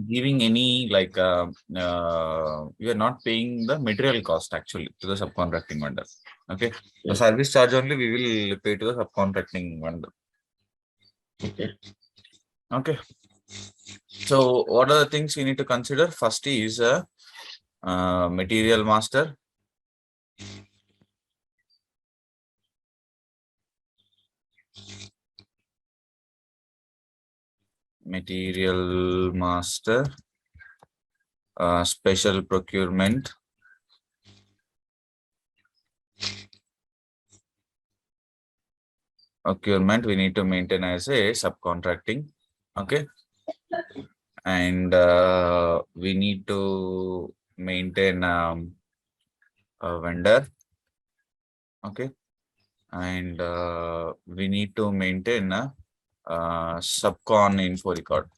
giving any like you are not paying the material cost actually to the subcontracting vendor. Okay, the service charge only we will pay to the subcontracting vendor. Okay. So what are the things we need to consider? First is material master. Material master, special procurement, we need to maintain as a subcontracting. Okay, and we need to maintain a vendor. Okay, and we need to maintain a subcon info record.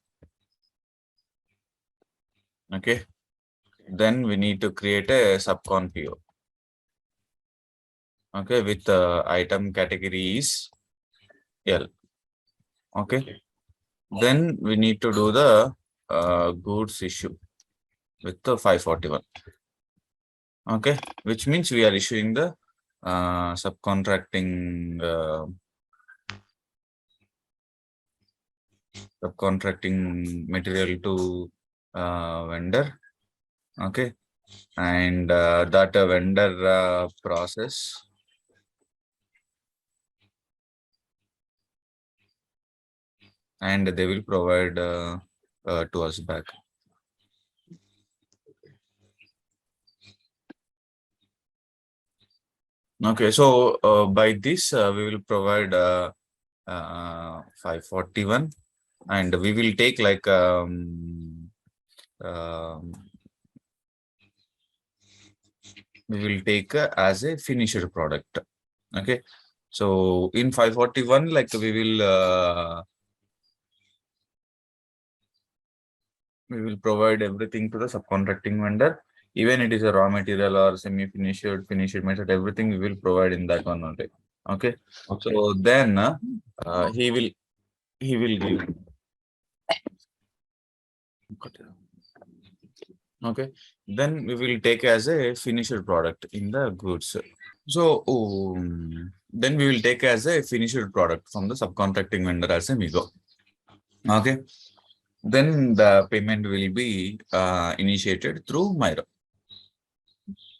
Okay, then we need to create a subcon PO. Okay, with item category is L. Okay, then we need to do the goods issue with the 541. Okay, which means we are issuing the subcontracting material to vendor. Okay, and that vendor process and they will provide to us back. Okay, so by this we will provide 541 and we will take like we will take as a finished product. Okay, so in 541 like we will provide everything to the subcontracting vendor, even it is a raw material or semi-finished, finished method, everything we will provide in that one only. Okay, so then he will give. Okay, then we will take as a finished product in the goods. So then we will take as a finished product from the subcontracting vendor as a MIGO. Okay, then the payment will be initiated through Myro.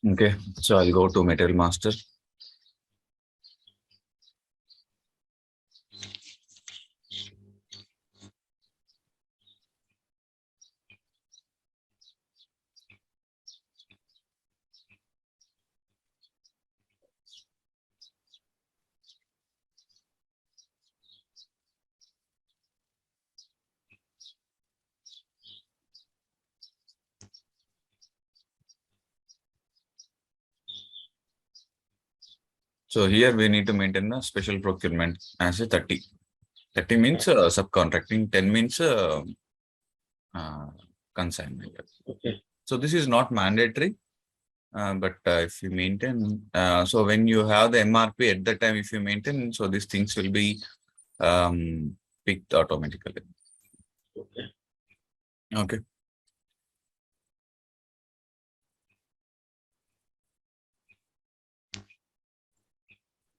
Okay, so I'll go to Material Master. So here we need to maintain a special procurement as a 30. 30 means subcontracting, 10 means consignment. Okay. So this is not mandatory, but if you maintain, so when you have the MRP at that time, if you maintain, so these things will be picked automatically. Okay. Okay.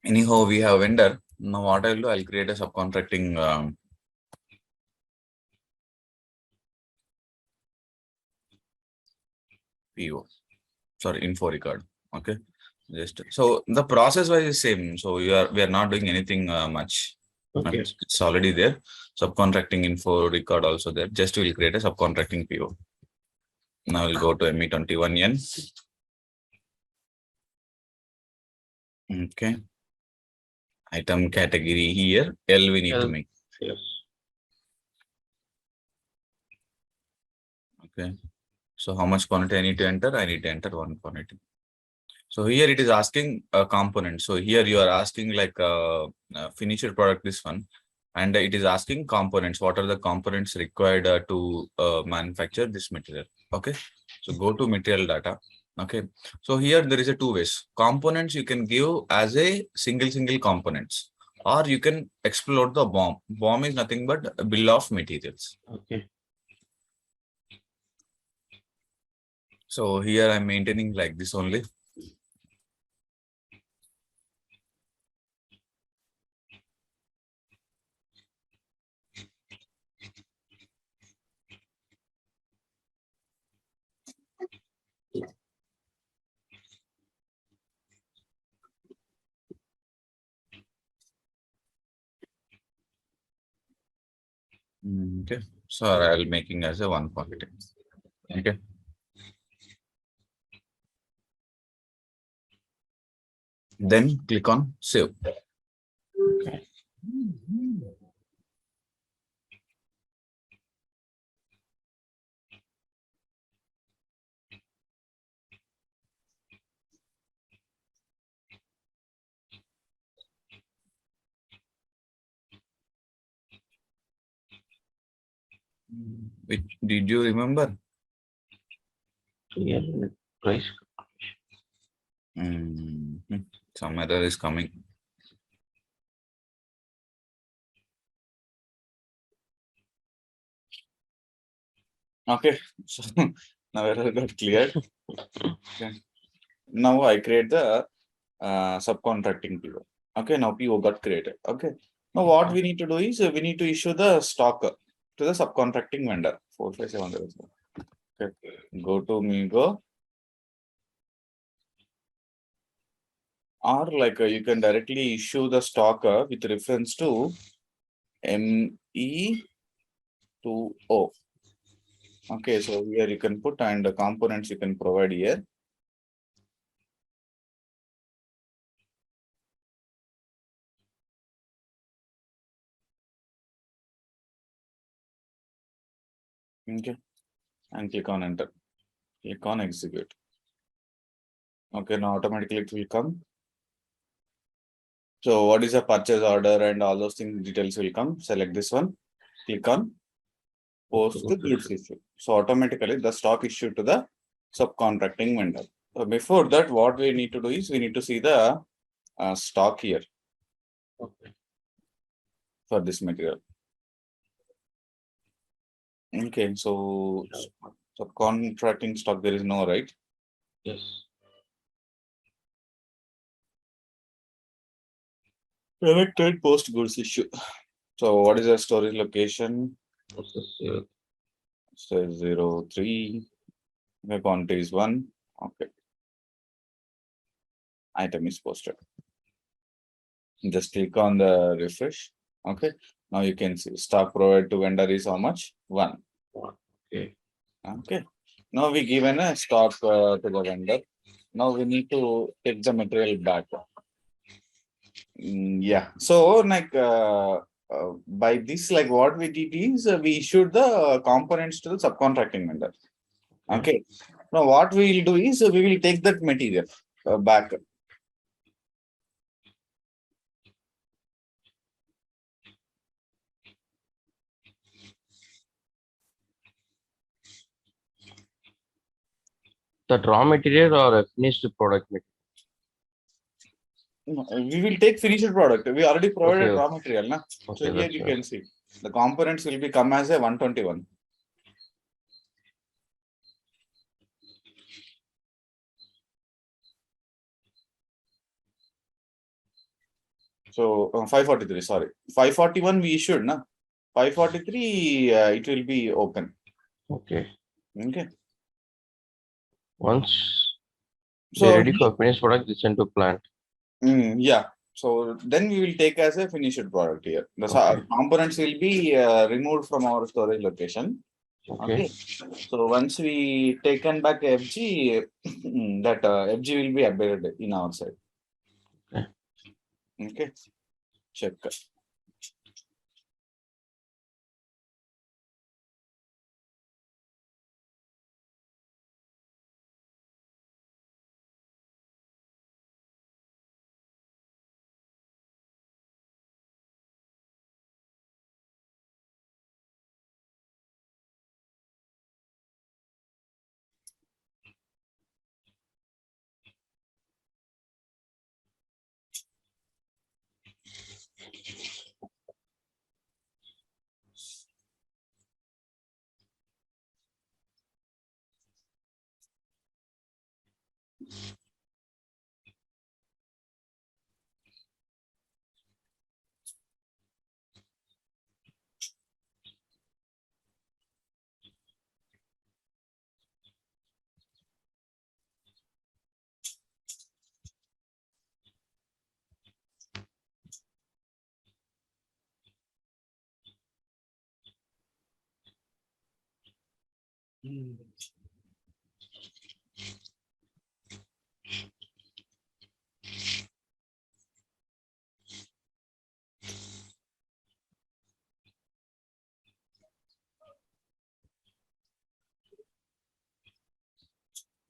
Anyhow, we have vendor. Now what I'll do, I'll create a subcontracting PO. Sorry, info record. Okay. Just so the process wise is same. So we are not doing anything much. Okay. It's already there. Subcontracting info record also there. Just we'll create a subcontracting PO. Now we'll go to ME21N. Okay. Item category here. L we need to make. Yes. Okay. So how much quantity I need to enter? I need to enter one quantity. So here it is asking a component. So here you are asking like a finished product, this one, and it is asking components. What are the components required to manufacture this material? Okay. So go to material data. Okay. So here there is a two ways. Components you can give as a single components, or you can explore the BOM. BOM is nothing but a bill of materials. Okay. So here I'm maintaining like this only. Okay. So I'll making as a one quantity. Okay. Then click on save. Okay. Which did you remember? Clear price. Some error is coming. Okay. So now error got cleared. Okay. Now I create the subcontracting PO. Okay. Now PO got created. Okay. Now what we need to do is we need to issue the stock to the subcontracting vendor. 457. Okay. Go to Migo. Or like you can directly issue the stock with reference to ME to O. Okay, so here you can put and the components you can provide here. Okay, and click on enter. Click on execute. Okay, now automatically it will come. So what is the purchase order and all those things details will come. Select this one. Click on post the goods issue. So automatically the stock issued to the subcontracting vendor. So before that, what we need to do is we need to see the stock here. Okay. For this material. Okay, so subcontracting stock there is no, right? Yes. Selected post goods issue. So what is the storage location? Process So 03. The quantity is 1. Okay. Item is posted. Just click on the refresh. Okay. Now you can see stock provided to vendor is how much? 1. Okay. Okay. Now we given a stock to the vendor. Now we need to take the material back. Yeah. So like by this, like what we did is we issued the components to the subcontracting vendor. Okay. Now what we will do is we will take that material back. The raw material or a finished product material? We will take finished product. We already provided Okay. raw material. Na? Okay, So here that's you right. can see the components will be come as a 121. So 543, sorry. 541 we issued, na? 543 it will be open. Okay. Okay. Once So they're ready for finished product, they send to plant. yeah. So then we will take as a finished product here. The Okay. components will be removed from our storage location. Okay. So once we taken back FG, that FG will be embedded in our side. Okay. Okay. Check.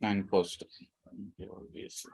And post. Okay, obviously.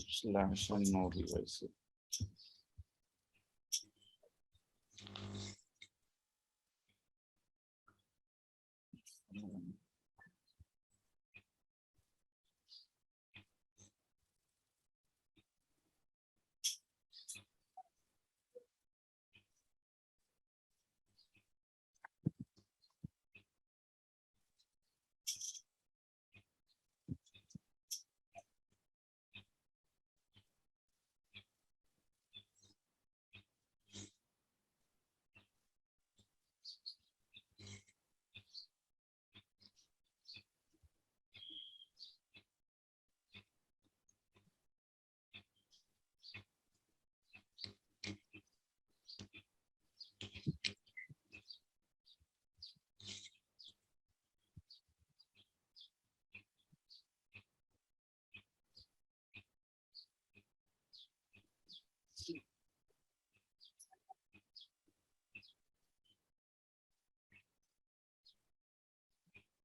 Slash and no device.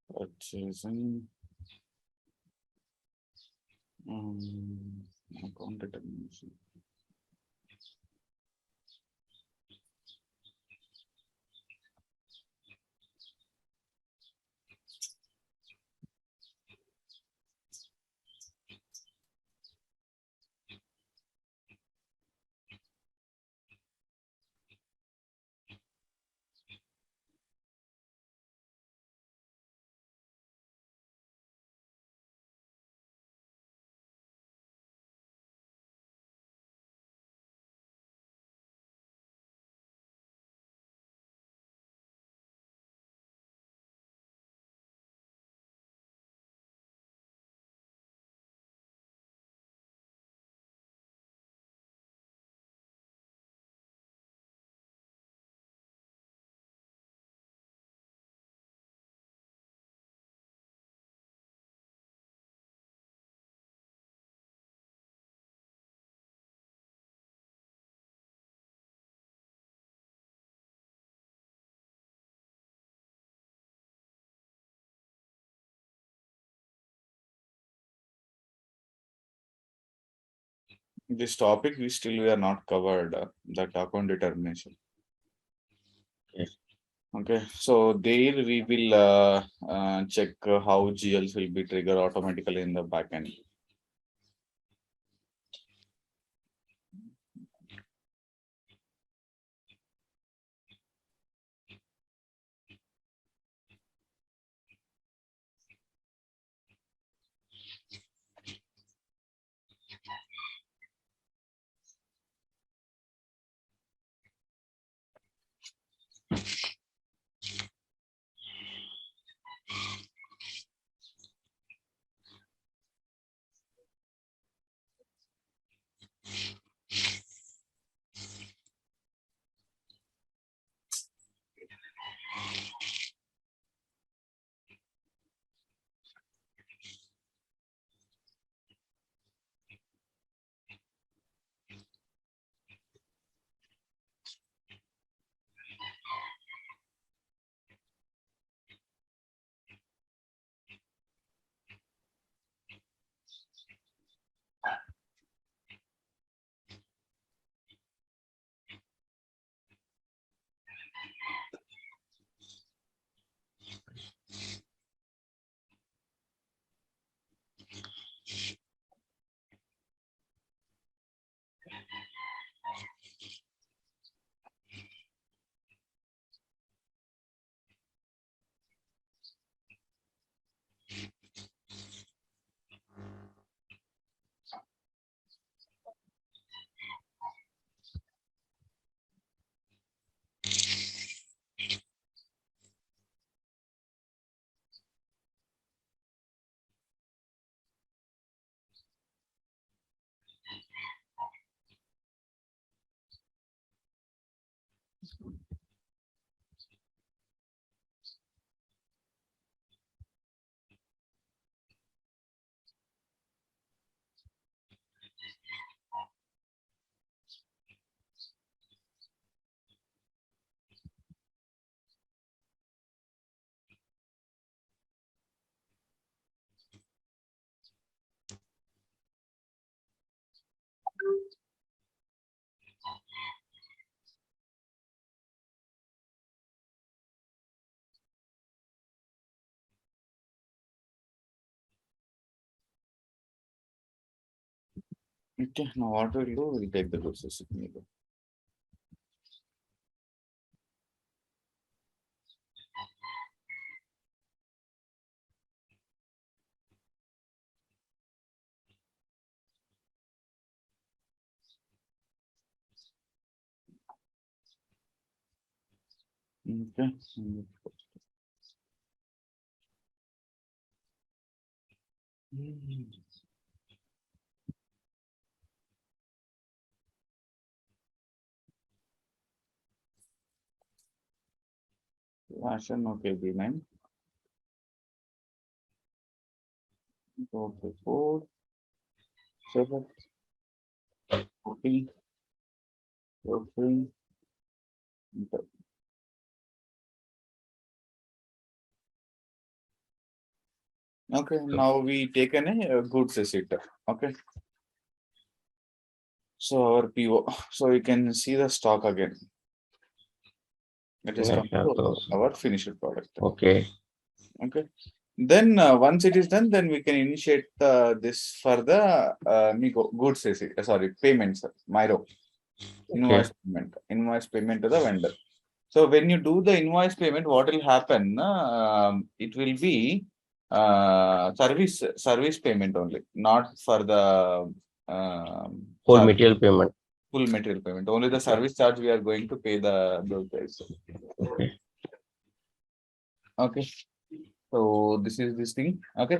Purchasing. Account determination. This topic we are not covered, that account determination. Yes. Okay, so there we will check how GLs will be triggered automatically in the backend. Okay, now what we'll do, we'll take the process. Okay. Fashion, okay, B9. Okay, 4, 7, 14, 14. Okay, now we taken a goods receipt. Okay. So our PO, so you can see the stock again. It is I come have to those. our finished product. Okay. Okay. Then once it is done, then we can initiate this for the goods receipt. Sorry, payments. Myro Okay. invoice payment to the vendor. So when you do the invoice payment, what will happen? It will be service payment only, not for the Whole charge, material payment. full material payment. Only the service charge we are going to pay those guys. Okay. Okay. So this is this thing. Okay.